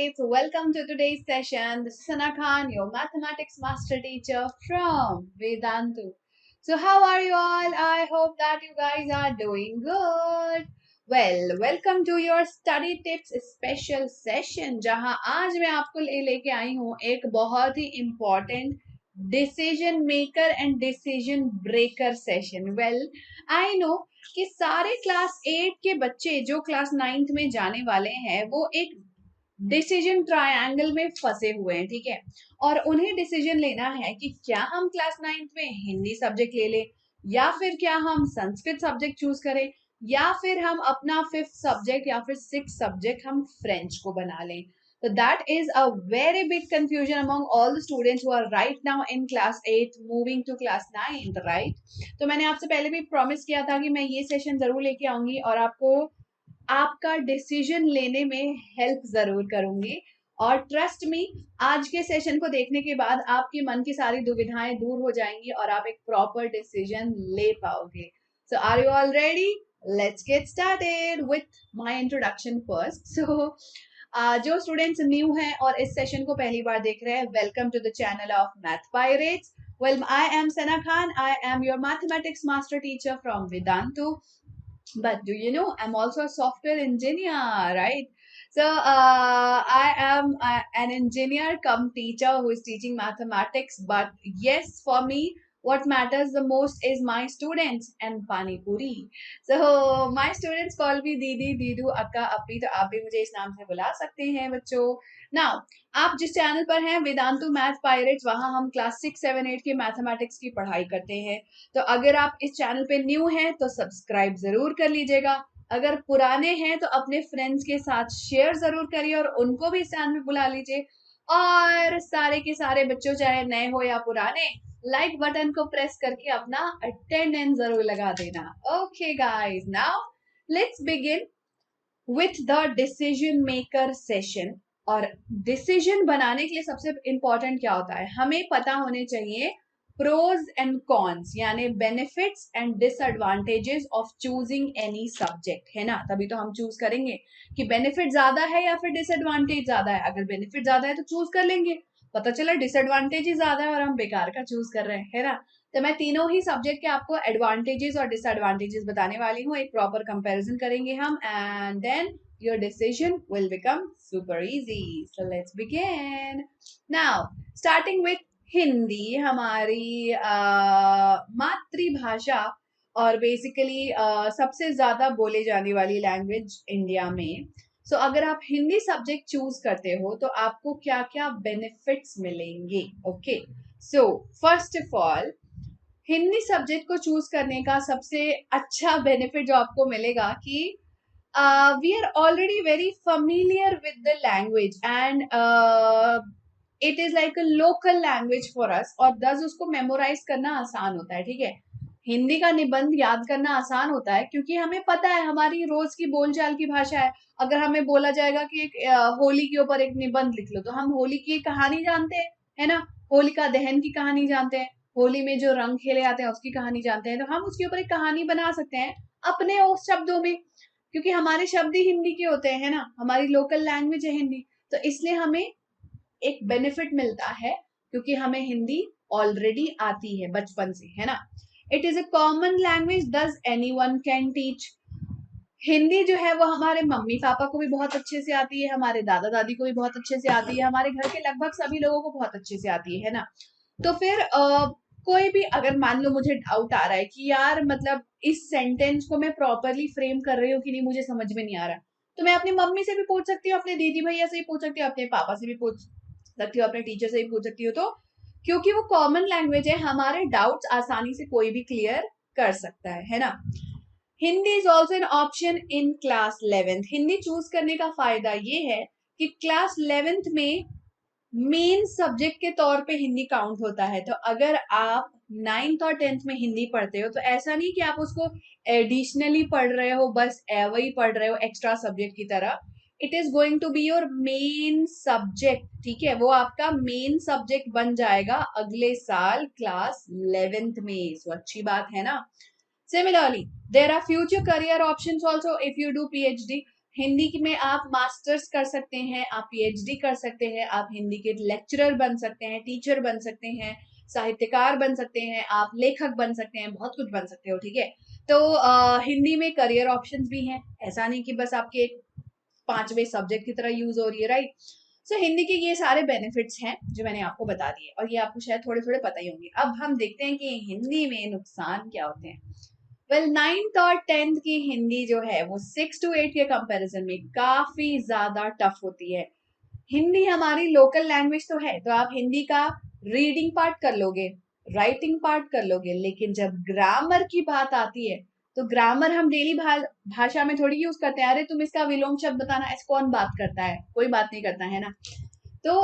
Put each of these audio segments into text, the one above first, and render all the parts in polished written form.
8th. Welcome to today's session. This is Sana Khan, your mathematics master teacher from Vedantu. So, how are you all? I hope that you guys are doing good. Well, welcome to your study tips special session जहां आज मैं आपको लेके आई हूँ एक बहुत ही important decision maker and decision breaker session. Well, I know कि सारे क्लास 8 के बच्चे जो क्लास 9th में जाने वाले हैं वो एक डिसीजन ट्रायंगल में फंसे हुए हैं, ठीक है। और उन्हें डिसीजन लेना है कि क्या हम क्लास 9th में हिंदी सब्जेक्ट ले लें या फिर क्या हम संस्कृत सब्जेक्ट चूज करें या फिर हम अपना 5th सब्जेक्ट या फिर 6th सब्जेक्ट हम फ्रेंच को बना लें। So that is a very big confusion among all the students who are right now in class 8 moving to class 9th, right? तो मैंने आपसे पहले भी प्रॉमिस किया था कि मैं ये सेशन जरूर लेके आऊंगी और आपको आपका डिसीजन लेने में हेल्प जरूर करूंगी। और ट्रस्ट मी, आज के सेशन को देखने के बाद आपके मन की सारी दुविधाएं दूर हो जाएंगी और आप एक प्रॉपर डिसीजन ले पाओगे। So are you all ready? Let's get started with my introduction first. So जो स्टूडेंट्स न्यू हैं और इस सेशन को पहली बार देख रहे हैं, welcome to the channel of Math Pirates. Well, I am Sana Khan. I am your mathematics master teacher from Vedantu. But do you know, I'm also a software engineer, right? So I am an engineer come teacher who is teaching mathematics. But yes, for me, what matters the most is my students and Pani Puri. So my students call me Didi, Didu, Akka, Appi. तो आप भी मुझे इस नाम से बुला सकते हैं बच्चों। Now, आप जिस चैनल पर हैं वेदांतु मैथ पायरेट्स, वहां हम क्लास 6, 7, 8 के मैथमेटिक्स की पढ़ाई करते हैं। तो अगर आप इस चैनल पे न्यू हैं तो सब्सक्राइब जरूर कर लीजिएगा। अगर पुराने हैं तो अपने फ्रेंड्स के साथ शेयर जरूर करिए और उनको भी इस चैनल में बुला लीजिए। और सारे के सारे बच्चों चाहे नए हो या पुराने, लाइक बटन को प्रेस करके अपना अटेंडेंस जरूर लगा देना। Okay guys, now let's begin with the decision maker session. और डिसीजन बनाने के लिए सबसे इंपॉर्टेंट क्या होता है, हमें पता होने चाहिए प्रोज एंड कॉन्स, यानी benefits and disadvantages of choosing any subject, है ना। तभी तो हम चूज करेंगे कि बेनिफिट ज्यादा है या फिर डिसएडवांटेज ज्यादा है। अगर बेनिफिट ज्यादा है तो चूज कर लेंगे, पता चला डिसएडवांटेज ही ज्यादा है और हम बेकार का चूज कर रहे हैं, है ना। तो मैं तीनों ही सब्जेक्ट के आपको एडवांटेजेस और डिसएडवांटेजेस बताने वाली हूँ, एक प्रॉपर कंपैरिजन करेंगे हम, and then your decision will become super easy. So let's begin. Now, starting with Hindi, हमारी मातृभाषा और बेसिकली सबसे ज्यादा बोले जाने वाली लैंग्वेज इंडिया में। सो अगर आप हिंदी सब्जेक्ट चूज करते हो तो आपको क्या क्या बेनिफिट्स मिलेंगे। Okay, so first of all, Hindi subject को चूज करने का सबसे अच्छा बेनिफिट जो आपको मिलेगा कि we are already very familiar with the language and it is like a local language for us, और thus उसको मेमोराइज करना आसान होता है, ठीक है। हिंदी का निबंध याद करना आसान होता है क्योंकि हमें पता है हमारी रोज की बोलचाल की भाषा है। अगर हमें बोला जाएगा कि एक होली के ऊपर एक निबंध लिख लो, तो हम होली की कहानी जानते हैं, है ना। होलिका दहन की कहानी जानते हैं, होली में जो रंग खेले जाते हैं उसकी कहानी जानते हैं। तो हम उसके ऊपर एक कहानी बना सकते हैं अपने उस शब्दों में, क्योंकि हमारे शब्द ही हिंदी के होते हैं ना, हमारी लोकल लैंग्वेज है हिंदी। तो इसलिए हमें एक बेनिफिट मिलता है क्योंकि हमें हिंदी ऑलरेडी आती है बचपन से, है ना। It is a common language, दस एनीवन कैन टीच। हिंदी जो है वो हमारे मम्मी पापा को भी बहुत अच्छे से आती है, हमारे दादा दादी को भी बहुत अच्छे से आती है, हमारे घर के लगभग सभी लोगों को बहुत अच्छे से आती है ना। तो फिर कोई भी अगर मान लो मुझे डाउट आ रहा है कि यार मतलब इस सेंटेंस को मैं प्रॉपरली फ्रेम कर रही हूँ कि नहीं, मुझे समझ में नहीं आ रहा, तो मैं अपनी मम्मी से भी पूछ सकती हूँ, अपने दीदी भैया से भी पूछ सकती हूँ, अपने पापा से भी पूछ सकती हूँ, अपने टीचर से भी पूछ सकती हूँ। तो क्योंकि वो कॉमन लैंग्वेज है, हमारे डाउट्स आसानी से कोई भी क्लियर कर सकता है ना। Hindi is also an option in class 11th। Hindi choose करने का फायदा ये है कि क्लास 11th में मेन सब्जेक्ट के तौर पे हिंदी काउंट होता है। तो अगर आप 9th और 10th में हिंदी पढ़ते हो तो ऐसा नहीं कि आप उसको एडिशनली पढ़ रहे हो, बस वही पढ़ रहे हो एक्स्ट्रा सब्जेक्ट की तरह। It is going to be your main subject, ठीक है। वो आपका मेन सब्जेक्ट बन जाएगा अगले साल क्लास 11th में। सो अच्छी बात है ना। Similarly, there are future career options also if you do PhD. Hindi में आप मास्टर्स कर सकते हैं, आप पीएचडी कर सकते हैं, आप हिंदी के लेक्चरर बन सकते हैं, टीचर बन सकते हैं, साहित्यकार बन सकते हैं, आप लेखक बन सकते हैं, बहुत कुछ बन सकते हो, ठीक है। तो हिंदी में करियर ऑप्शंस भी हैं, ऐसा नहीं कि बस आपके एक पांचवें सब्जेक्ट की तरह यूज हो रही है, राइट। सो हिंदी के ये सारे बेनिफिट्स हैं जो मैंने आपको बता दिए, और ये आपको शायद थोड़े थोड़े पता ही होंगे। अब हम देखते हैं कि हिंदी में नुकसान क्या होते हैं। वेल, 9th और 10th की हिंदी जो है वो 6 to 8 के कंपैरिजन में काफी ज्यादा टफ होती है। हिंदी हमारी लोकल लैंग्वेज तो है, तो आप हिंदी का रीडिंग पार्ट कर लोगे, राइटिंग पार्ट कर लोगे, लेकिन जब ग्रामर की बात आती है तो ग्रामर हम डेली भाषा में थोड़ी यूज करते हैं। अरे तुम इसका विलोम शब्द बताना, ऐसे कौन बात करता है, कोई बात नहीं करता है ना। तो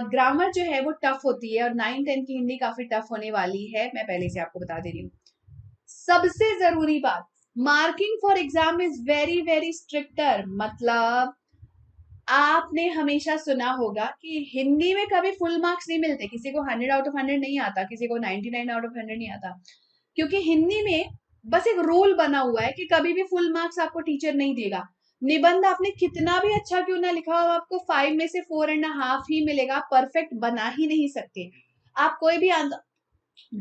ग्रामर जो है वो टफ होती है, और 9th 10th की हिंदी काफी टफ होने वाली है, मैं पहले से आपको बता दे रही हूँ। सबसे जरूरी बात, marking for exam is very very stricter. मतलब आपने हमेशा सुना होगा कि हिंदी में कभी फुल मार्क्स नहीं मिलते, किसी को 100 आउट ऑफ 100 नहीं आता, किसी को 99 आउट ऑफ 100 नहीं आता, क्योंकि हिंदी में बस एक रूल बना हुआ है कि कभी भी फुल मार्क्स आपको टीचर नहीं देगा। निबंध आपने कितना भी अच्छा क्यों ना लिखा हो, आपको 5 में से 4.5 ही मिलेगा, परफेक्ट बना ही नहीं सकते आप कोई भी।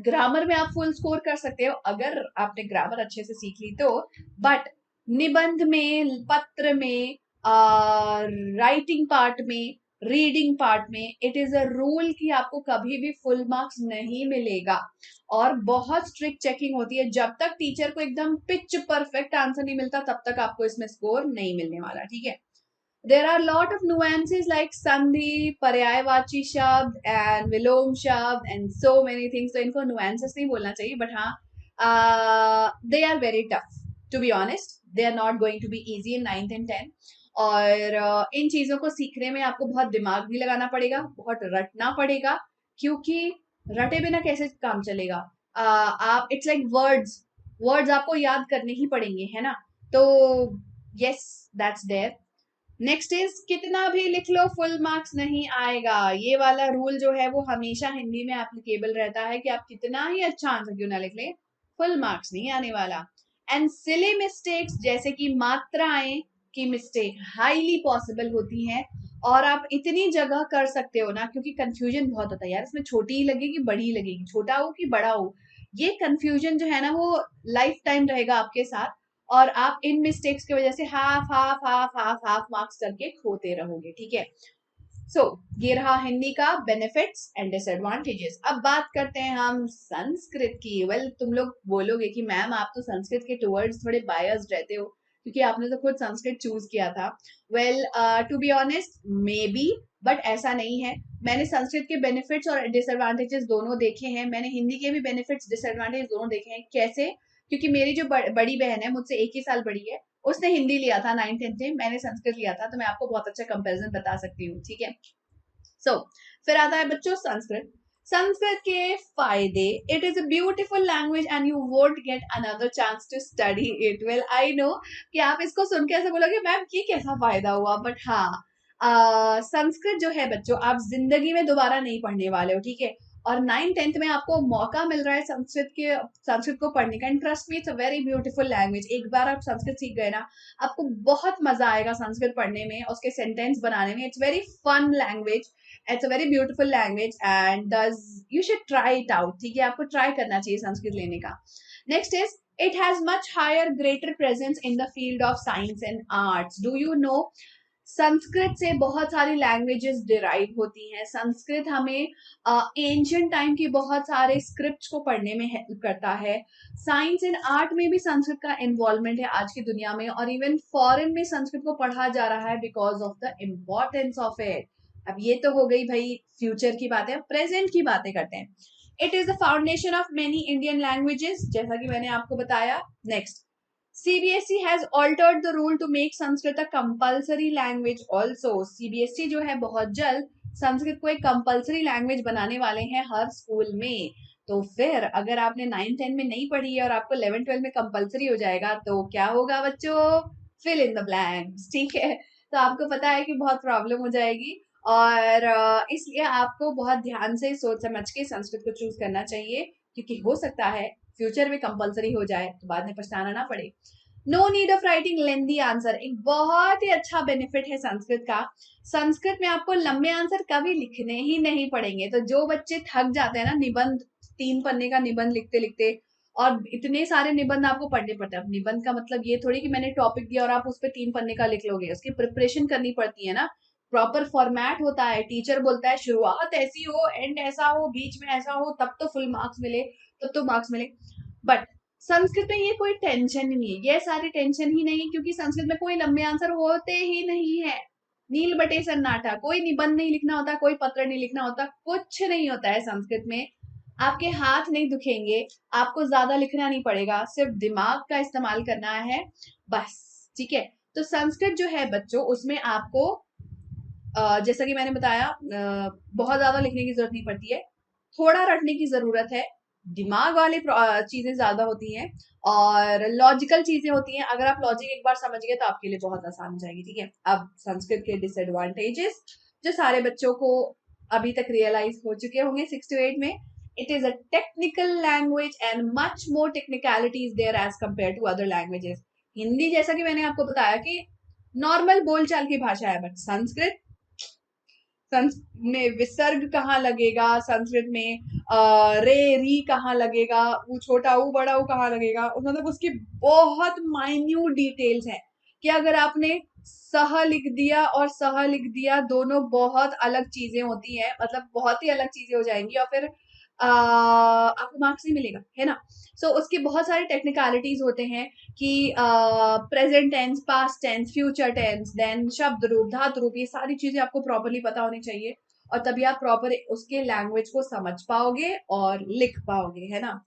ग्रामर में आप फुल स्कोर कर सकते हो अगर आपने ग्रामर अच्छे से सीख ली तो, बट निबंध में, पत्र में, राइटिंग पार्ट में, रीडिंग पार्ट में, इट इज अ रूल कि आपको कभी भी फुल मार्क्स नहीं मिलेगा, और बहुत स्ट्रिक्ट चेकिंग होती है। जब तक टीचर को एकदम पिच परफेक्ट आंसर नहीं मिलता तब तक आपको इसमें स्कोर नहीं मिलने वाला, ठीक है। There are a lot of nuances like sandhi, पर्यायवाची शब्द and विलोम शब्द and so many things. तो इनको nuances नहीं बोलना चाहिए, but हाँ, they are very tough. To be honest, they are not going to be easy in 9th and 10th. और इन चीजों को सीखने में आपको बहुत दिमाग भी लगाना पड़ेगा, बहुत रटना पड़ेगा, क्योंकि रटे बिना कैसे काम चलेगा। आप इट्स लाइक वर्ड्स, वर्ड्स आपको याद करने ही पड़ेंगे, है ना। तो yes, that's there. Next is, कितना भी लिख लो फुल मार्क्स नहीं आएगा। ये वाला रूल जो है वो हमेशा हिंदी में एप्लीकेबल रहता है कि आप कितना ही अच्छा आंसर क्यों ना लिख ले, फुल मार्क्स नहीं आने वाला। एंड सिली मिस्टेक्स जैसे कि मात्राएं की मिस्टेक हाईली पॉसिबल होती है, और आप इतनी जगह कर सकते हो ना, क्योंकि कंफ्यूजन बहुत होता है यार, इसमें छोटी ही लगेगी बड़ी ही लगेगी, छोटा हो कि बड़ा हो, ये कंफ्यूजन जो है ना वो लाइफ टाइम रहेगा आपके साथ, और आप इन मिस्टेक्स की वजह से half half half half half marks करके खोते रहोगे, ठीक है। सो ये रहा हिंदी का बेनिफिट्स एंड डिसएडवांटेजेस। अब बात करते हैं हम संस्कृत की। वेल, तुम लोग बोलोगे कि मैम आप तो संस्कृत के टुवर्ड्स थोड़े बायस्ड रहते हो, क्योंकि आपने तो खुद संस्कृत चूज किया था। Well, to be honest, maybe, but ऐसा नहीं है। मैंने संस्कृत के बेनिफिट्स और डिसएडवांटेजेस दोनों देखे हैं, मैंने हिंदी के भी बेनिफिट्स डिसएडवांटेज दोनों देखे हैं। कैसे? क्योंकि मेरी जो बड़ी बहन है, मुझसे 1 ही साल बड़ी है, उसने हिंदी लिया था 9th 10th में, मैंने संस्कृत लिया था, तो मैं आपको बहुत अच्छा कंपैरिजन बता सकती हूँ, ठीक है। सो फिर आता है बच्चों संस्कृत। संस्कृत के फायदे, it is a beautiful language and you won't get another chance to study it. Well, I know कि आप इसको सुन के ऐसे बोलोगे मैम ये कैसा फायदा हुआ, बट हाँ, संस्कृत जो है बच्चों आप जिंदगी में दोबारा नहीं पढ़ने वाले हो, ठीक है। और 9th 10th में आपको मौका मिल रहा है संस्कृत को पढ़ने का। Interest me, it's a very beautiful language. एक बार आप संस्कृत सीख गए ना, आपको बहुत मजा आएगा संस्कृत पढ़ने में, उसके सेंटेंस बनाने में। It's very fun language, it's a very beautiful language and thus you should try it out, ठीक है। आपको ट्राई करना चाहिए संस्कृत लेने का। Next is, it has much higher greater presence in the field of science and arts. Do you know, Sanskrit से बहुत सारी लैंग्वेजेस डिराइव होती हैं। संस्कृत हमें एंशियंट टाइम की बहुत सारे स्क्रिप्ट्स को पढ़ने में हेल्प करता है। साइंस एंड आर्ट में भी संस्कृत का इन्वॉल्वमेंट है आज की दुनिया में, और इवन फॉरेन में संस्कृत को पढ़ा जा रहा है because of the importance of it. अब ये तो हो गई भाई फ्यूचर की बातें, प्रेजेंट की बातें करते हैं। It is the foundation of many Indian languages, जैसा कि मैंने आपको बताया। Next, CBSE has altered the rule to make Sanskrit a compulsory language also. CBSE जो है बहुत जल्द संस्कृत को एक कंपल्सरी लैंग्वेज बनाने वाले हैं हर स्कूल में। तो फिर अगर आपने 9th 10th में नहीं पढ़ी है और आपको 11th 12th में कंपल्सरी हो जाएगा तो क्या होगा बच्चों? फिल इन द ब्लैंक्स, ठीक है। तो आपको पता है कि बहुत प्रॉब्लम हो जाएगी, और इसलिए आपको बहुत ध्यान से सोच समझ के संस्कृत को चूज करना चाहिए, क्योंकि हो सकता है फ्यूचर में कंपलसरी हो जाए तो बाद में पछताना ना पड़े। No need of writing lengthy answer, एक बहुत ही अच्छा बेनिफिट है संस्कृत का। संस्कृत में आपको लंबे आंसर कभी लिखने ही नहीं पड़ेंगे। तो जो बच्चे थक जाते हैं ना निबंध, 3 पन्ने का निबंध लिखते लिखते, और इतने सारे निबंध आपको पढ़ने पड़ते हैं। अब निबंध का मतलब ये थोड़ी कि मैंने टॉपिक दिया और आप उस पर 3 पन्ने का लिख लोगे, उसकी प्रिपरेशन करनी पड़ती है ना, प्रॉपर फॉर्मेट होता है। टीचर बोलता है शुरुआत ऐसी हो, एंड ऐसा हो, बीच में ऐसा हो, तब तो फुल मार्क्स मिले, तब तो मार्क्स मिले। बट संस्कृत में ये कोई टेंशन ही नहीं है, ये सारी टेंशन ही नहीं है, क्योंकि संस्कृत में कोई लंबे आंसर होते ही नहीं है। नील बटे सन्नाटा, कोई निबंध नहीं लिखना होता, कोई पत्र नहीं लिखना होता, कुछ नहीं होता है संस्कृत में। आपके हाथ नहीं दुखेंगे, आपको ज्यादा लिखना नहीं पड़ेगा, सिर्फ दिमाग का इस्तेमाल करना है बस। ठीक है, तो संस्कृत जो है बच्चों, उसमें आपको जैसा कि मैंने बताया बहुत ज्यादा लिखने की जरूरत नहीं पड़ती है, थोड़ा रटने की जरूरत है। दिमाग वाले चीजें ज्यादा होती हैं और लॉजिकल चीजें होती हैं। अगर आप लॉजिक एक बार समझ गए तो आपके लिए बहुत आसान हो जाएगी। ठीक है, अब संस्कृत के डिसएडवांटेजेस जो सारे बच्चों को अभी तक रियलाइज हो चुके होंगे 6 to 8 में। It is a technical language and much more technicalities there as compare to other languages. Hindi जैसा कि मैंने आपको बताया कि नॉर्मल बोलचाल की भाषा है, बट संस्कृत में विसर्ग कहाँ लगेगा, संस्कृत में रे री कहाँ लगेगा, वो छोटा ऊ बड़ा ऊ कहाँ लगेगा, मतलब उसकी बहुत माइन्यूट डिटेल्स है कि अगर आपने सह लिख दिया और सह लिख दिया, दोनों बहुत अलग चीजें होती हैं, मतलब बहुत ही अलग चीजें हो जाएंगी, और फिर आपको मार्क्स नहीं मिलेगा, है ना। सो उसके बहुत सारे टेक्निकलिटीज होते हैं कि present tense, past tense, future tense, then शब्द रूप, धातु रूप, ये सारी चीजें आपको प्रॉपरली पता होनी चाहिए, और तभी आप प्रॉपर उसके लैंग्वेज को समझ पाओगे और लिख पाओगे, है ना।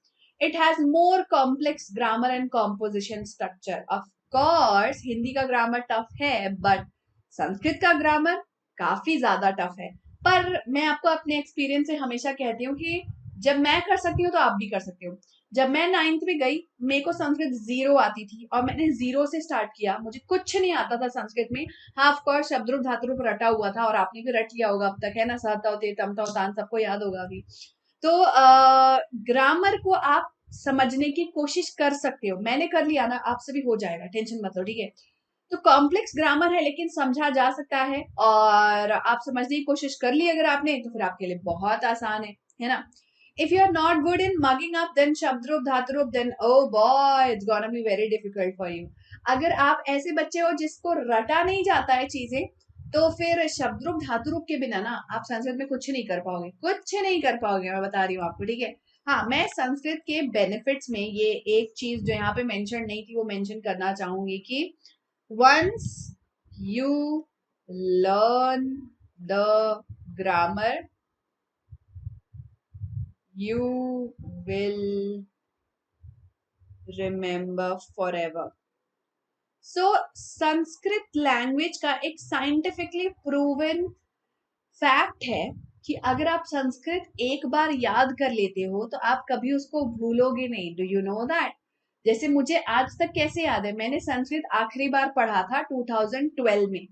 It has more complex grammar and composition structure. Of course Hindi का ग्रामर टफ है, बट संस्कृत का ग्रामर काफी ज्यादा टफ है। पर मैं आपको अपने एक्सपीरियंस से हमेशा कहती हूँ कि जब मैं कर सकती हूँ तो आप भी कर सकते हो। जब मैं 9th में गई, मेरे को संस्कृत 0 आती थी और मैंने 0 से स्टार्ट किया, मुझे कुछ नहीं आता था संस्कृत में। हाँ ऑफ कोर्स शब्द रूप धातु रूप रटा हुआ था, और आपने भी रट लिया होगा अब तक, है ना, सहता ते तमता तान सबको याद होगा अभी। तो ग्रामर को आप समझने की कोशिश कर सकते हो, मैंने कर लिया ना, आपसे भी हो जाएगा, टेंशन मत लो, ठीक है। तो कॉम्प्लेक्स ग्रामर है लेकिन समझा जा सकता है, और आप समझने की कोशिश कर ली अगर आपने, तो फिर आपके लिए बहुत आसान है ना। If you are not good in mugging up then Shabdrup Dhaturup, then oh boy it's gonna be very difficult for you. अगर आप ऐसे बच्चे हो जिसको रटा नहीं जाता है चीजें, तो फिर शब्दरूप धातुरूप के बिना ना आप संस्कृत में कुछ नहीं कर पाओगे, कुछ नहीं कर पाओगे, मैं बता रही हूँ आपको, ठीक है। हाँ, मैं संस्कृत के बेनिफिट्स में ये एक चीज जो यहाँ पे मेंशन नहीं थी वो मेंशन करना चाहूंगी कि once you learn the grammar, you will remember forever. So Sanskrit language का एक साइंटिफिकली प्रूवन फैक्ट है कि अगर आप संस्कृत एक बार याद कर लेते हो तो आप कभी उसको भूलोगे नहीं। Do you know that? जैसे मुझे आज तक कैसे याद है, मैंने संस्कृत आखिरी बार पढ़ा था 2012 में,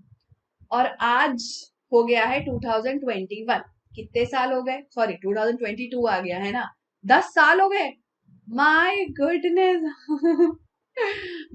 और आज हो गया है 2021। कितने साल हो गए, सॉरी 2022 आ गया है ना, 10 साल हो गए। माय गुडनेस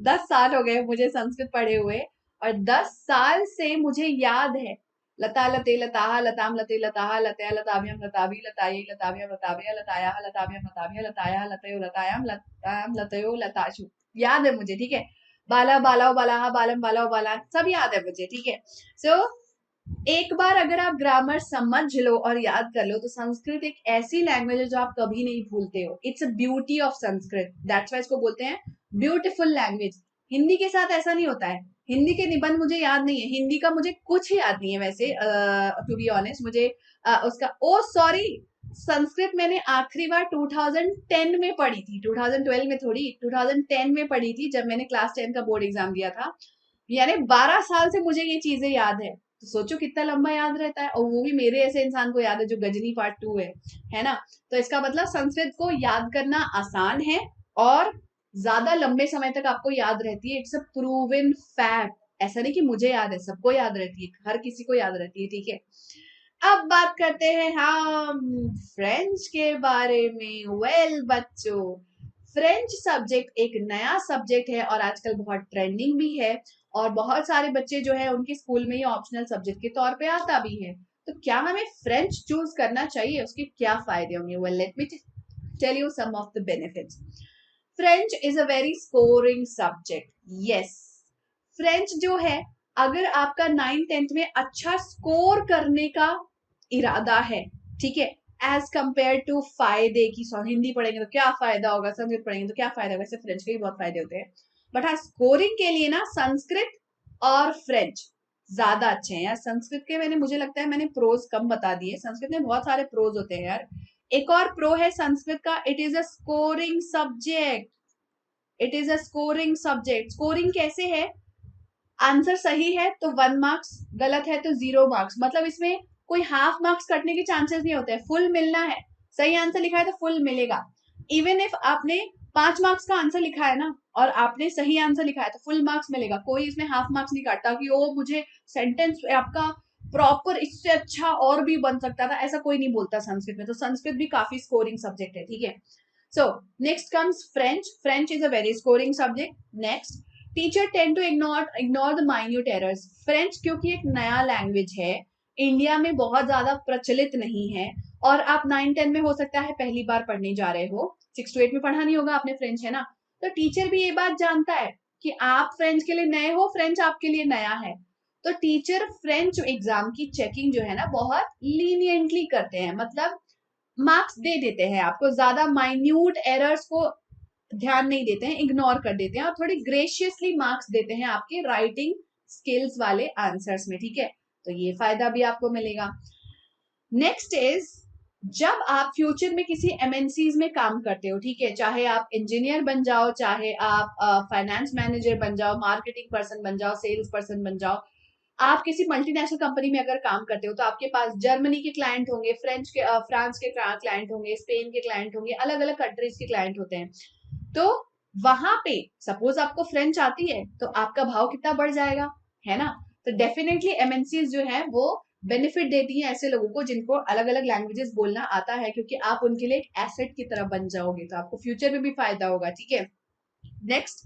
10 साल हो गए मुझे संस्कृत पढ़े हुए, और 10 साल से मुझे याद है लता लते लताहा लताम लते लताहा लतया लताभ्यम लताभि लताये लताभ्यम लताभ्य लताया लताभ्यम लताभ्य लताया लतयो लतायाम लताम लतयो लताशु, याद है मुझे, ठीक है। बाला बालाओ बालाहा बालम बालाओ बाला, सब याद है मुझे, ठीक है। सो एक बार अगर आप ग्रामर समझ लो और याद कर लो, तो संस्कृत एक ऐसी लैंग्वेज है जो आप कभी नहीं भूलते हो। It's a beauty of Sanskrit, that's why इसको बोलते हैं ब्यूटीफुल लैंग्वेज। हिंदी के साथ ऐसा नहीं होता है। हिंदी के निबंध मुझे याद नहीं है, हिंदी का मुझे कुछ याद नहीं है वैसे, टू बी ऑनेस्ट। मुझे उसका ओ सॉरी, संस्कृत मैंने आखिरी बार 2010 में पढ़ी थी, 2012 में थोड़ी, 2010 में पढ़ी थी जब मैंने क्लास 10 का बोर्ड एग्जाम दिया था। यानी 12 साल से मुझे ये चीजें याद है, तो सोचो कितना लंबा याद रहता है, और वो भी मेरे ऐसे इंसान को याद है जो गजनी पार्ट 2 है ना। तो इसका मतलब संस्कृत को याद करना आसान है, और ज्यादा लंबे समय तक आपको याद रहती है। इट्स अ प्रूवन फैक्ट, ऐसा नहीं कि मुझे याद है, सबको याद रहती है, हर किसी को याद रहती है, ठीक है। अब बात करते हैं हम फ्रेंच के बारे में। वेल बच्चों, फ्रेंच सब्जेक्ट एक नया सब्जेक्ट है और आजकल बहुत ट्रेंडिंग भी है, और बहुत सारे बच्चे जो है उनके स्कूल में ये ऑप्शनल सब्जेक्ट के तौर पे आता भी है। तो क्या हमें फ्रेंच चूज करना चाहिए? उसके क्या फायदे होंगे? Well, let me tell you some of the benefits. French is a very scoring subject. Yes, French जो है, अगर आपका 9th-10th में अच्छा स्कोर करने का इरादा है, ठीक है, एज कंपेयर टू फायदे की, हिंदी पढ़ेंगे तो क्या फायदा होगा, संस्कृत पढ़ेंगे तो क्या फायदा होगा, ऐसे फ्रेंच के भी बहुत फायदे होते हैं। बट हाँ, स्कोरिंग के लिए ना संस्कृत और फ्रेंच ज्यादा अच्छे हैं यार। संस्कृत के मुझे लगता है मैंने प्रोज कम बता दिए, संस्कृत में बहुत सारे प्रोज होते हैं यार। एक और प्रो है संस्कृत का, it is a scoring subject. It is a scoring subject. Scoring कैसे है? आंसर सही है तो 1 मार्क्स, गलत है तो 0 मार्क्स। मतलब इसमें कोई हाफ मार्क्स कटने के चांसेस नहीं होते, फुल मिलना है। सही आंसर लिखा है तो फुल मिलेगा। इवन इफ आपने 5 मार्क्स का आंसर लिखा है ना और आपने सही आंसर लिखा है तो फुल मार्क्स मिलेगा। कोई इसमें हाफ मार्क्स नहीं काटता कि ओ मुझे सेंटेंस आपका प्रॉपर इससे अच्छा और भी बन सकता था, ऐसा कोई नहीं बोलता संस्कृत में। तो संस्कृत भी काफी स्कोरिंग सब्जेक्ट है, ठीक है। So next comes French. French is a very scoring subject. Next, teacher tend to ignore the minute errors. French क्योंकि एक नया लैंग्वेज है, इंडिया में बहुत ज्यादा प्रचलित नहीं है, और आप 9-10 में हो सकता है पहली बार पढ़ने जा रहे हो, 6 to 8 में पढ़ा नहीं होगा आपने फ्रेंच, है ना। तो टीचर भी ये बात जानता है कि आप फ्रेंच के लिए नए हो, फ्रेंच आपके लिए नया है। तो टीचर फ्रेंच एग्जाम की चेकिंग जो है ना बहुत लीनियंटली करते हैं, मतलब मार्क्स दे देते हैं आपको, ज्यादा माइन्यूट एरर्स को ध्यान नहीं देते हैं, इग्नोर कर देते हैं, और थोड़ी ग्रेशियसली मार्क्स देते हैं आपके राइटिंग स्किल्स वाले आंसर्स में, ठीक है। तो ये फायदा भी आपको मिलेगा। नेक्स्ट इज, जब आप फ्यूचर में किसी एमएनसीज में काम करते हो, ठीक है, चाहे आप इंजीनियर बन जाओ, चाहे आप फाइनेंस मैनेजर बन जाओ, मार्केटिंग पर्सन बन जाओ, सेल्स पर्सन बन जाओ, आप किसी मल्टीनेशनल कंपनी में अगर काम करते हो तो आपके पास जर्मनी के क्लाइंट होंगे, फ्रांस के क्लाइंट होंगे, स्पेन के क्लाइंट होंगे, अलग अलग कंट्रीज के क्लाइंट होते हैं। तो वहां पे सपोज आपको फ्रेंच आती है तो आपका भाव कितना बढ़ जाएगा, है ना। तो डेफिनेटली एमएनसी जो है वो बेनिफिट देती है ऐसे लोगों को जिनको अलग अलग लैंग्वेजेस बोलना आता है, क्योंकि आप उनके लिए एक एसेट की तरह बन जाओगे, तो आपको फ्यूचर में भी फायदा होगा, ठीक है। नेक्स्ट,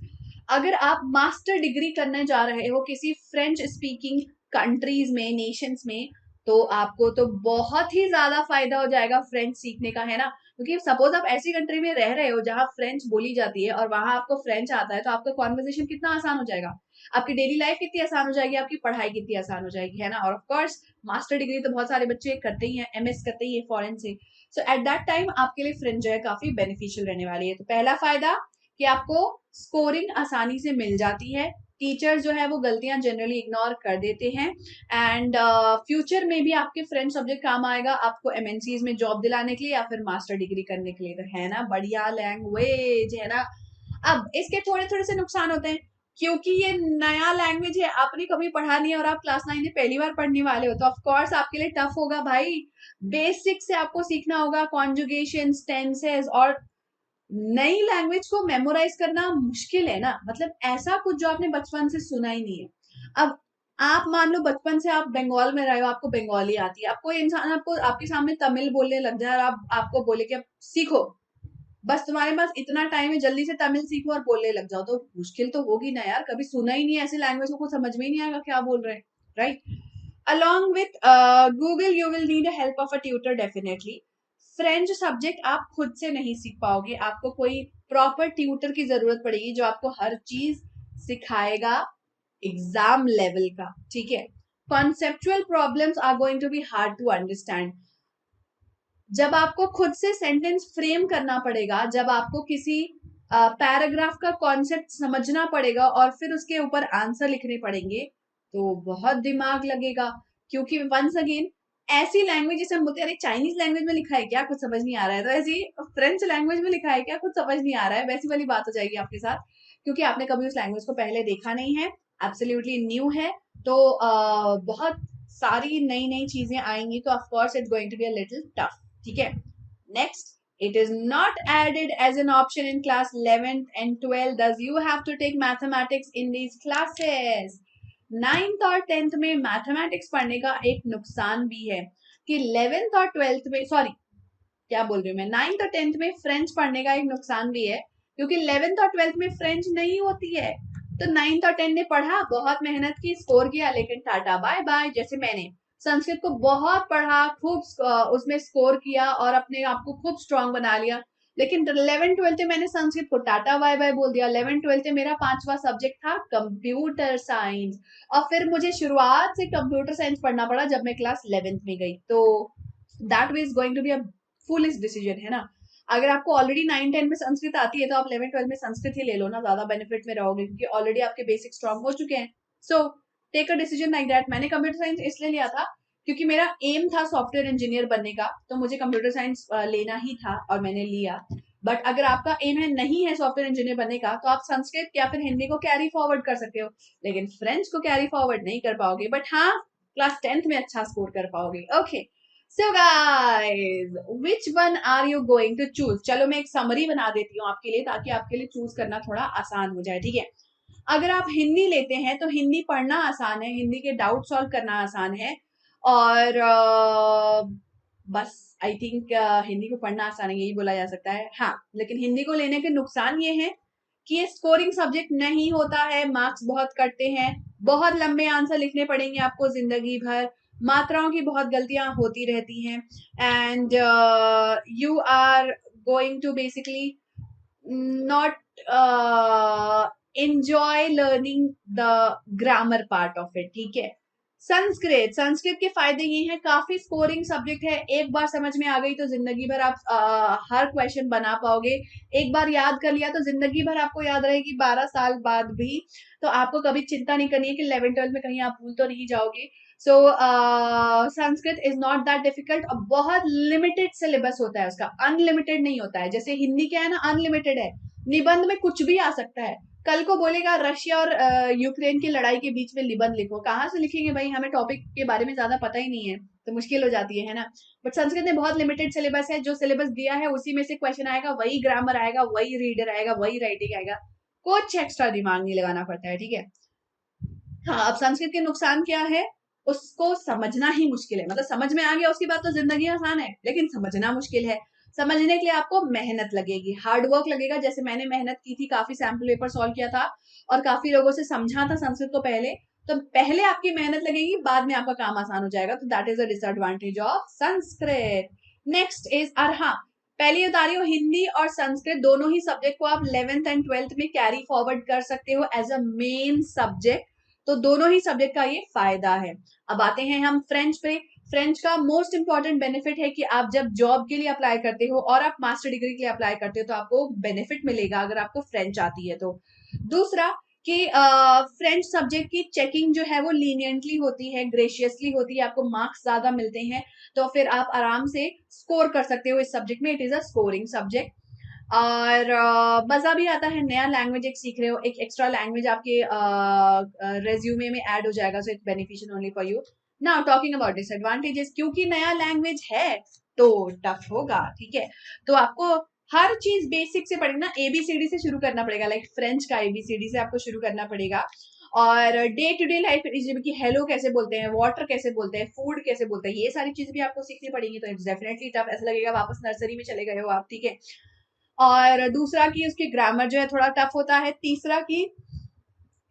अगर आप मास्टर डिग्री करने जा रहे हो किसी फ्रेंच स्पीकिंग कंट्रीज में, नेशंस में, तो आपको तो बहुत ही ज्यादा फायदा हो जाएगा फ्रेंच सीखने का, है ना। क्योंकि सपोज आप ऐसी कंट्री में रह रहे हो जहां फ्रेंच बोली जाती है और वहां आपको फ्रेंच आता है, तो आपका कॉन्वर्सेशन कितना आसान हो जाएगा, आपकी डेली लाइफ कितनी आसान हो जाएगी, आपकी पढ़ाई कितनी आसान हो जाएगी, है ना। और ऑफ कोर्स मास्टर डिग्री तो बहुत सारे बच्चे करते ही हैं, एमएस करते ही है फॉरेन से। सो एट दैट टाइम आपके लिए फ्रेंच जो है काफी बेनिफिशियल रहने वाली है। तो पहला फायदा कि आपको स्कोरिंग आसानी से मिल जाती है, टीचर जो है वो गलतियां जनरली इग्नोर कर देते हैं, एंड फ्यूचर में भी आपके फ्रेंच सब्जेक्ट काम आएगा आपको एमएनसीज में जॉब दिलाने के लिए या फिर मास्टर डिग्री करने के लिए। तो है ना बढ़िया लैंग्वेज, है ना। अब इसके थोड़े थोड़े से नुकसान होते हैं, क्योंकि ये नया लैंग्वेज है, आपने कभी पढ़ा नहीं है और आप क्लास 9 में पहली बार पढ़ने वाले हो, तो ऑफ कोर्स आपके लिए टफ होगा भाई। बेसिक से आपको सीखना होगा, कॉन्जुगेशन, टेंसेस, और नई लैंग्वेज को मेमोराइज करना मुश्किल है ना, मतलब ऐसा कुछ जो आपने बचपन से सुना ही नहीं है। अब आप मान लो बचपन से आप बंगाल में रहे हो, आपको बंगाली आती है, अब कोई इंसान आपको आपके सामने तमिल बोलने लग जाए और आप आपको बोले कि अब सीखो, बस तुम्हारे पास इतना टाइम है, जल्दी से तमिल सीखो और बोलने लग जाओ, तो मुश्किल तो होगी ना यार। कभी सुना ही नहीं है ऐसी लैंग्वेज को, कुछ समझ में ही नहीं आएगा क्या बोल रहे हैं, right. along with Google you will need a help of a tutor definitely। French subject आप खुद से नहीं सीख पाओगे, आपको कोई प्रॉपर ट्यूटर की जरूरत पड़ेगी जो आपको हर चीज सिखाएगा एग्जाम लेवल का, ठीक है। Conceptual problems are going to be hard to understand. जब आपको खुद से सेंटेंस फ्रेम करना पड़ेगा, जब आपको किसी पैराग्राफ का कॉन्सेप्ट समझना पड़ेगा और फिर उसके ऊपर आंसर लिखने पड़ेंगे, तो बहुत दिमाग लगेगा। क्योंकि वंस अगेन ऐसी लैंग्वेज जैसे हम बोलते हैं अरे चाइनीज लैंग्वेज में लिखा है क्या, कुछ समझ नहीं आ रहा है, तो ऐसी फ्रेंच लैंग्वेज में लिखा है क्या, कुछ समझ नहीं आ रहा है, वैसी वाली बात हो जाएगी आपके साथ, क्योंकि आपने कभी उस लैंग्वेज को पहले देखा नहीं है, एब्सोल्युटली न्यू है। तो बहुत सारी नई नई चीजें आएंगी, तो of course it's going to be a little tough, ठीक है। Next, it is not added as an option in class 11th and 12th, thus you have to take mathematics in these classes। 9th और 10th में mathematics पढ़ने का एक नुकसान भी है कि 11th और 12th में, सॉरी क्या बोल रही हूँ मैं, 9th और 10th में फ्रेंच पढ़ने का एक नुकसान भी है क्योंकि 11th और 12th में फ्रेंच नहीं होती है। तो 9th और 10th ने पढ़ा, बहुत मेहनत की, स्कोर किया, लेकिन टाटा बाय बाय। जैसे मैंने संस्कृत को बहुत पढ़ा, खूब उसमें स्कोर किया और अपने आप को खूब स्ट्रांग बना लिया, लेकिन 11th 12th में मैंने संस्कृत को टाटा बाय बाय बोल दिया। 11th 12th में मेरा 5वां सब्जेक्ट था कंप्यूटर साइंस, और फिर मुझे शुरुआत से कंप्यूटर साइंस पढ़ना पड़ा जब मैं क्लास 11th में गई। तो that way is going to be a foolish decision, है ना। अगर आपको ऑलरेडी 9 10 में संस्कृत आती है तो आप 11 12 में संस्कृत ही ले लो ना, ज्यादा बेनिफिट में रहोगे, क्योंकि ऑलरेडी आपके बेसिक स्ट्रांग हो चुके हैं। So take a decision like that. मैंने कंप्यूटर साइंस इसलिए लिया था क्योंकि मेरा एम था सॉफ्टवेयर इंजीनियर बनने का, तो मुझे कंप्यूटर साइंस लेना ही था और मैंने लिया। बट अगर आपका एम है नहीं है सॉफ्टवेयर इंजीनियर बनने का, तो आप संस्कृत या फिर हिंदी को कैरी फॉरवर्ड कर सकते हो, लेकिन फ्रेंच को कैरी फॉरवर्ड नहीं कर पाओगे। बट हाँ, क्लास 10th में अच्छा स्कोर कर पाओगे। Okay, so guys, which one are you going to choose? चलो मैं एक समरी बना देती हूँ आपके लिए, ताकि आपके लिए चूज करना थोड़ा आसान हो जाए, ठीक है। अगर आप हिंदी लेते हैं तो हिंदी पढ़ना आसान है, हिंदी के डाउट सॉल्व करना आसान है, और बस आई थिंक हिंदी को पढ़ना आसान है, यही बोला जा सकता है। हाँ, लेकिन हिंदी को लेने के नुकसान ये है कि ये स्कोरिंग सब्जेक्ट नहीं होता है, मार्क्स बहुत कटते हैं, बहुत लंबे आंसर लिखने पड़ेंगे आपको जिंदगी भर, मात्राओं की बहुत गलतियां होती रहती हैं, and you are going to basically not enjoy learning the grammar part of it, ठीक है। संस्कृत के फायदे ये हैं, काफी स्कोरिंग सब्जेक्ट है, एक बार समझ में आ गई तो जिंदगी भर आप हर क्वेश्चन बना पाओगे, एक बार याद कर लिया तो जिंदगी भर आपको याद रहेगी, 12 साल बाद भी। तो आपको कभी चिंता नहीं करनी है कि 11 12 में कहीं आप भूल तो नहीं जाओगे। So Sanskrit is not that difficult, और बहुत लिमिटेड सिलेबस होता है उसका, अनलिमिटेड नहीं होता है। जैसे हिंदी क्या है ना, अनलिमिटेड है, निबंध में कुछ भी आ सकता है। कल को बोलेगा रशिया और यूक्रेन की लड़ाई के बीच में निबंध लिखो, कहाँ से लिखेंगे भाई, हमें टॉपिक के बारे में ज्यादा पता ही नहीं है, तो मुश्किल हो जाती है ना। बट संस्कृत में बहुत लिमिटेड सिलेबस है, जो सिलेबस दिया है उसी में से क्वेश्चन आएगा, वही ग्रामर आएगा, वही रीडर आएगा, वही राइटिंग आएगा, कुछ एक्स्ट्रा दिमाग नहीं लगाना पड़ता है, ठीक है। हाँ, अब संस्कृत के नुकसान क्या है, उसको समझना ही मुश्किल है। मतलब समझ में आ गया उसकी बात तो जिंदगी आसान है, लेकिन समझना मुश्किल है। समझने के लिए आपको मेहनत लगेगी, हार्ड वर्क लगेगा। जैसे मैंने मेहनत की थी, काफी सैम्पल पेपर सॉल्व किया था और काफी लोगों से समझा था संस्कृत को पहले, तो पहले आपकी मेहनत लगेगी, बाद में आपका काम आसान हो जाएगा। तो that is a disadvantage of Sanskrit. Next is हाँ, पहले बता रही हूँ, हिंदी और संस्कृत दोनों ही सब्जेक्ट को आप 11th एंड 12th में कैरी फॉरवर्ड कर सकते हो एज अ मेन सब्जेक्ट। तो दोनों ही सब्जेक्ट का ये फायदा है। अब आते हैं हम फ्रेंच पे। फ्रेंच का मोस्ट इंपॉर्टेंट बेनिफिट है कि आप जब जॉब के लिए अप्लाई करते हो और आप मास्टर डिग्री के लिए अप्लाई करते हो, तो आपको बेनिफिट मिलेगा अगर आपको फ्रेंच आती है तो। दूसरा कि फ्रेंच सब्जेक्ट की चेकिंग जो है वो लीनियंटली होती है, ग्रेशियसली होती है, आपको मार्क्स ज्यादा मिलते हैं, तो फिर आप आराम से स्कोर कर सकते हो इस सब्जेक्ट में। It is a scoring subject, और मजा भी आता है, नया लैंग्वेज एक सीख रहे हो, एक एक्स्ट्रा लैंग्वेज आपके रेज्यूमे में ऐड हो जाएगा, so it's beneficial only for you. Now talking about disadvantages, क्योंकि नया लैंग्वेज है तो टफ होगा, ठीक है। तो आपको हर चीज बेसिक से पढ़ना, एबीसीडी से शुरू करना पड़ेगा, लाइक फ्रेंच का एबीसीडी से आपको शुरू करना पड़ेगा। और डे टू डे लाइफ कि हेलो कैसे बोलते हैं, वाटर कैसे बोलते हैं, फूड कैसे बोलते हैं, ये सारी चीज भी आपको सीखनी पड़ेगी। तो इट्स डेफिनेटली टफ, ऐसा लगेगा वापस नर्सरी में चले गए हो आप, ठीक है। और दूसरा कि उसके ग्रामर जो है थोड़ा टफ होता है। तीसरा कि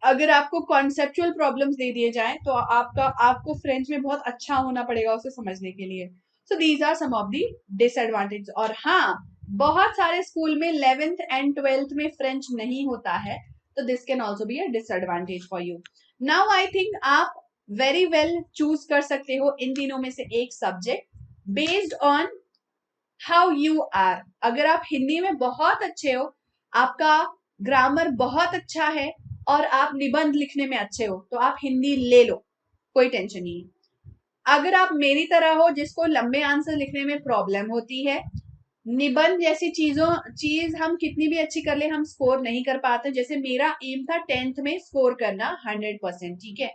अगर आपको कॉन्सेप्चुअल प्रॉब्लम्स दे दिए जाएं तो आपको फ्रेंच में बहुत अच्छा होना पड़ेगा उसे समझने के लिए। So these are some of the disadvantage. और हाँ, बहुत सारे स्कूल में 11th एंड 12th में फ्रेंच नहीं होता है, तो this can also be a disadvantage for you. Now I think आप वेरी वेल चूज कर सकते हो इन तीनों में से एक subject based on how you are. अगर आप हिंदी में बहुत अच्छे हो, आपका ग्रामर बहुत अच्छा है और आप निबंध लिखने में अच्छे हो, तो आप हिंदी ले लो, कोई टेंशन नहीं। अगर आप मेरी तरह हो जिसको लंबे आंसर लिखने में प्रॉब्लम होती है, निबंध जैसी चीज हम कितनी भी अच्छी कर ले, हम स्कोर नहीं कर पाते। जैसे मेरा एम था 10th में स्कोर करना 100%, ठीक है।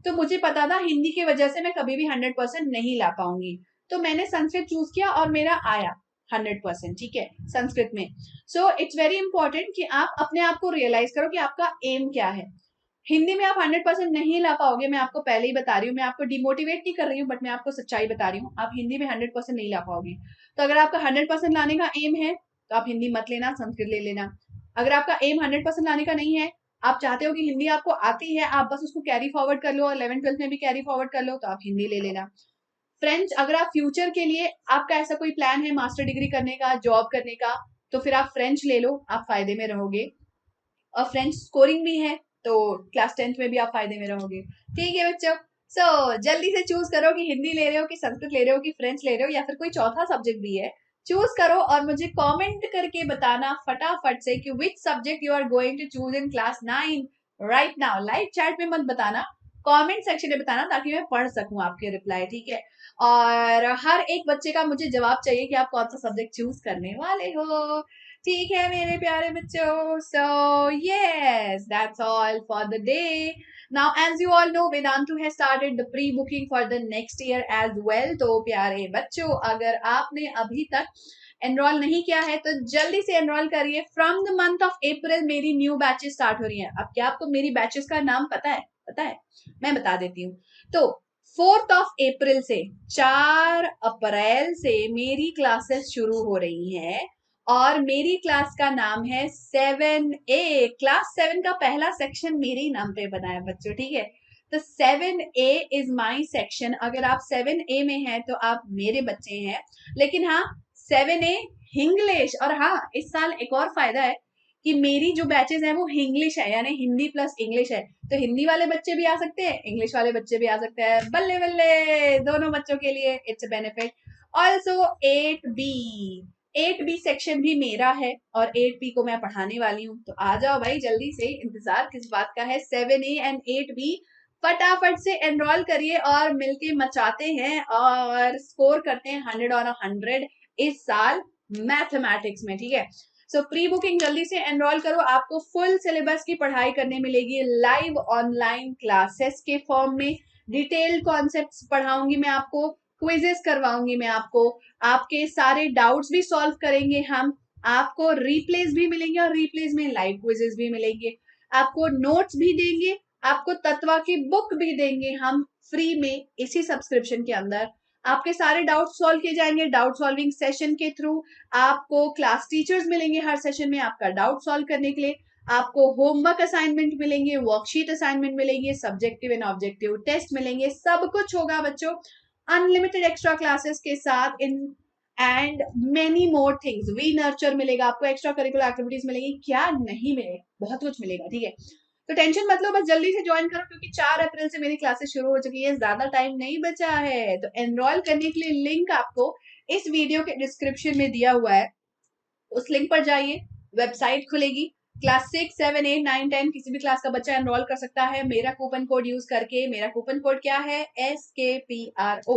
तो मुझे पता था हिंदी की वजह से मैं कभी भी 100% नहीं ला पाऊंगी, तो मैंने संस्कृत चूज किया और मेरा आया 100%, ठीक है, संस्कृत में। सो इट्स वेरी इंपॉर्टेंट कि आप अपने आप को रियलाइज करो कि आपका एम क्या है। हिंदी में आप 100% नहीं ला पाओगे, मैं आपको पहले ही बता रही हूँ, मैं आपको डिमोटिवेट नहीं कर रही हूँ, बट मैं आपको सच्चाई बता रही हूँ, आप हिंदी में 100% नहीं ला पाओगे। तो अगर आपका 100% लाने का एम है तो आप हिंदी मत लेना, संस्कृत ले लेना। अगर आपका एम 100% लाने का नहीं है, आप चाहते हो कि हिंदी आपको आती है, आप बस उसको कैरी फॉरवर्ड कर लो और 11th-12th में भी कैरी फॉरवर्ड कर लो, तो आप हिंदी ले लेना। फ्रेंच अगर आप फ्यूचर के लिए आपका ऐसा कोई प्लान है मास्टर डिग्री करने का, जॉब करने का, तो फिर आप फ्रेंच ले लो, आप फायदे में रहोगे। और फ्रेंच स्कोरिंग भी है, तो क्लास 10th में भी आप फायदे में रहोगे। ठीक है बच्चों, जल्दी से चूज करो कि हिंदी ले रहे हो कि संस्कृत ले रहे हो कि फ्रेंच ले रहे हो या फिर कोई चौथा सब्जेक्ट भी है। चूज करो और मुझे कमेंट करके बताना फटाफट से कि which subject you are going to choose in class 9 right now. Live chat में मत बताना, कमेंट सेक्शन में बताना ताकि मैं पढ़ सकूं आपके रिप्लाई। ठीक है, और हर एक बच्चे का मुझे जवाब चाहिए कि आप कौन सा सब्जेक्ट चूज करने वाले हो। ठीक है मेरे प्यारे बच्चों, so yes, that's all for the day. Now as you all know, Vedantu has started the pre-booking for the next year as well. तो प्यारे बच्चों, अगर आपने अभी तक एनरोल नहीं किया है तो जल्दी से एनरोल करिए। From the month of April मेरी न्यू बैचेस स्टार्ट हो रही हैं। अब क्या आपको मेरी बैचेस का नाम पता है? पता है, मैं बता देती हूँ। तो 4th ऑफ अप्रैल से 4 अप्रैल से मेरी क्लासेस शुरू हो रही हैं और मेरी क्लास का नाम है 7A। क्लास 7 का पहला सेक्शन मेरे ही नाम पे बना है बच्चों। ठीक है, तो 7A इज माई सेक्शन। अगर आप 7A में हैं तो आप मेरे बच्चे हैं। लेकिन हाँ, 7A हिंग्लिश। और हाँ, इस साल एक और फायदा है कि मेरी जो बैचेस हैं वो हिंग्लिश है, यानी हिंदी प्लस इंग्लिश है। तो हिंदी वाले बच्चे भी आ सकते हैं, इंग्लिश वाले बच्चे भी आ सकते हैं। बल्ले बल्ले, दोनों बच्चों के लिए it's a benefit. Also 8B section भी मेरा है और 8B को मैं पढ़ाने वाली हूँ। तो आ जाओ भाई जल्दी से, इंतजार किस बात का है। 7A एंड 8B फटाफट से एनरोल करिए और मिलके मचाते हैं और स्कोर करते हैं 100 और 100 इस साल मैथमेटिक्स में। ठीक है, सो प्री बुकिंग जल्दी से एनरोल करो। आपको फुल सिलेबस की पढ़ाई करने मिलेगी लाइव ऑनलाइन क्लासेस के फॉर्म में। डिटेल्ड कॉन्सेप्ट्स पढ़ाऊंगी मैं आपको, क्विजेस करवाऊंगी मैं आपको, आपके सारे डाउट्स भी सॉल्व करेंगे हम। आपको रिप्लेस भी मिलेंगे और रिप्लेस में लाइव क्विजेस भी मिलेंगे। आपको नोट्स भी देंगे, आपको तत्वा की बुक भी देंगे हम फ्री में इसी सब्सक्रिप्शन के अंदर। आपके सारे डाउट सॉल्व किए जाएंगे डाउट सॉल्विंग सेशन के थ्रू। आपको क्लास टीचर्स मिलेंगे हर सेशन में आपका डाउट सॉल्व करने के लिए। आपको होमवर्क असाइनमेंट मिलेंगे, वर्कशीट असाइनमेंट मिलेंगे, सब्जेक्टिव एंड ऑब्जेक्टिव टेस्ट मिलेंगे। सब कुछ होगा बच्चों अनलिमिटेड एक्स्ट्रा क्लासेस के साथ in and many more things. We nurture मिलेगा आपको, एक्स्ट्रा करिकुलर एक्टिविटीज मिलेगी, क्या नहीं मिलेगा, बहुत कुछ मिलेगा। ठीक है, तो टेंशन मत लो, बस जल्दी से ज्वाइन करो क्योंकि 4 अप्रैल से मेरी क्लासेस शुरू हो चुकी है, ज्यादा टाइम नहीं बचा है। तो एनरोल करने के लिए लिंक आपको इस वीडियो के डिस्क्रिप्शन में दिया हुआ है, उस लिंक पर जाइए, वेबसाइट खुलेगी। क्लास 6, 7, 8, 9, 10 किसी भी क्लास का बच्चा एनरोल कर सकता है मेरा कूपन कोड यूज करके। मेरा कूपन कोड क्या है? SKPRO।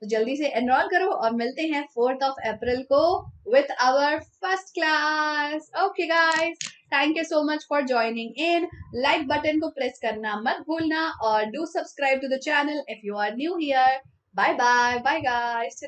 तो जल्दी से एनरोल करो और मिलते हैं 4th ऑफ अप्रैल को with our first class. Okay guys, thank you so much for joining in. Like button को प्रेस करना मत भूलना और do subscribe to the channel if you are new here. Bye bye bye guys.